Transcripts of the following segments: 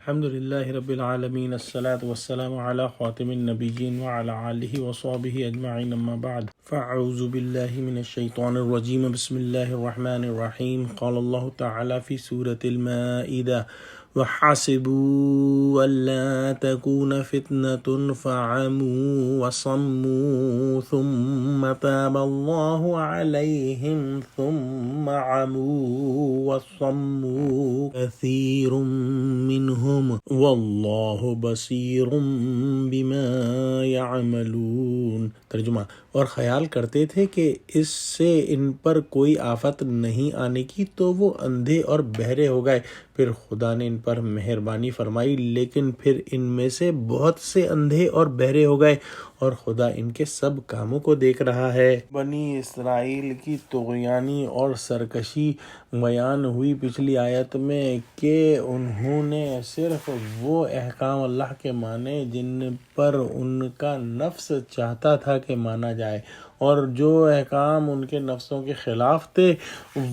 الحمد لله رب العالمين، الصلاة والسلام على خاتم النبيين وعلى آله وصحبه أجمعين، أما بعد فأعوذ بالله من الشيطان الرجيم. بسم الله الرحمن الرحيم. قال الله تعالى في سورة المائدة: وحسبوا ألا تكون فتنة فعموا وصموا ثم تاب الله عليهم ثم عموا وصموا كثير منهم والله بصير بما يعملون. ترجمہ: اور خیال کرتے تھے کہ اس سے ان پر کوئی آفت نہیں آنے کی تو وہ اندھے اور بہرے ہو گئے، پھر خدا نے ان پر مہربانی فرمائی، لیکن پھر ان میں سے بہت سے اندھے اور بہرے ہو گئے اور خدا ان کے سب کاموں کو دیکھ رہا ہے۔ بنی اسرائیل کی طغیانی اور سرکشی بیان ہوئی پچھلی آیت میں کہ انہوں نے صرف وہ احکام اللہ کے مانے جن پر ان کا نفس چاہتا تھا کہ مانا جائے، اور جو احکام ان کے نفسوں کے خلاف تھے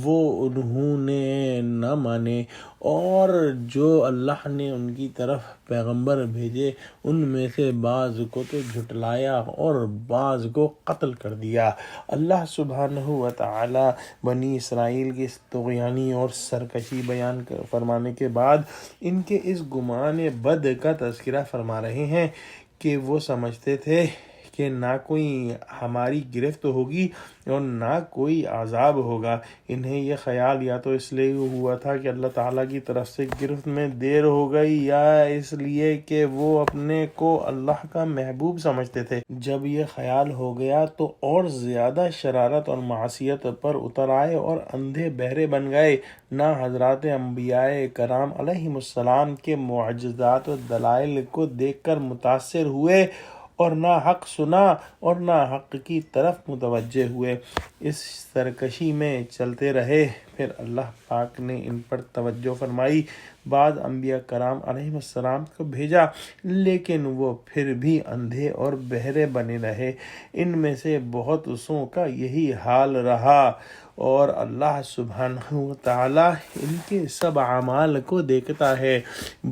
وہ انہوں نے نہ مانے، اور جو اللہ نے ان کی طرف پیغمبر بھیجے ان میں سے بعض کو تو جھٹلایا اور بعض کو قتل کر دیا۔ اللہ سبحانہ و تعالی بنی اسرائیل کی طغیانی اور سرکشی بیان فرمانے کے بعد ان کے اس گمان بد کا تذکرہ فرما رہے ہیں کہ وہ سمجھتے تھے کہ نہ کوئی ہماری گرفت ہوگی اور نہ کوئی عذاب ہوگا۔ انہیں یہ خیال یا تو اس لیے ہوا تھا کہ اللہ تعالیٰ کی طرف سے گرفت میں دیر ہو گئی، یا اس لیے کہ وہ اپنے کو اللہ کا محبوب سمجھتے تھے۔ جب یہ خیال ہو گیا تو اور زیادہ شرارت اور معصیت پر اتر آئے اور اندھے بہرے بن گئے، نہ حضرات انبیاء کرام علیہم السلام کے معجزات و دلائل کو دیکھ کر متاثر ہوئے اور نہ حق سنا اور نہ حق کی طرف متوجہ ہوئے، اس سرکشی میں چلتے رہے۔ پھر اللہ پاک نے ان پر توجہ فرمائی، بعض انبیاء کرام علیہ السلام کو بھیجا، لیکن وہ پھر بھی اندھے اور بہرے بنے رہے۔ ان میں سے بہت سوں کا یہی حال رہا، اور اللہ سبحانہ و تعالیٰ ان کے سب اعمال کو دیکھتا ہے۔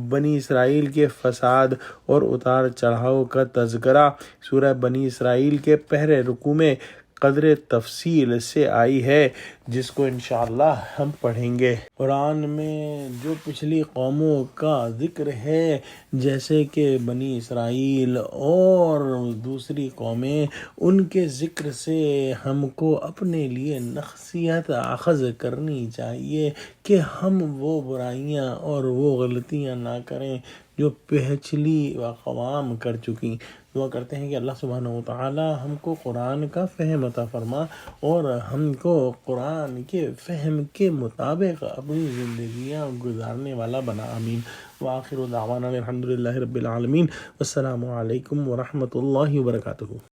بنی اسرائیل کے فساد اور اتار چڑھاؤ کا تذکرہ سورہ بنی اسرائیل کے پہلے رکوع میں قدر تفصیل سے آئی ہے، جس کو انشاءاللہ ہم پڑھیں گے۔ قرآن میں جو پچھلی قوموں کا ذکر ہے، جیسے کہ بنی اسرائیل اور دوسری قومیں، ان کے ذکر سے ہم کو اپنے لیے نصیحت اخذ کرنی چاہیے کہ ہم وہ برائیاں اور وہ غلطیاں نہ کریں جو پچھلی اقوام کر چکی۔ دعا کرتے ہیں کہ اللہ سبحانہ و تعالی ہم کو قرآن کا فہم عطا فرما اور ہم کو قرآن کے فہم کے مطابق اپنی زندگیاں گزارنے والا بنا، آمین۔ وآخر دعوانا الحمد للہ رب العالمین، والسلام علیکم ورحمۃ اللہ وبرکاتہ۔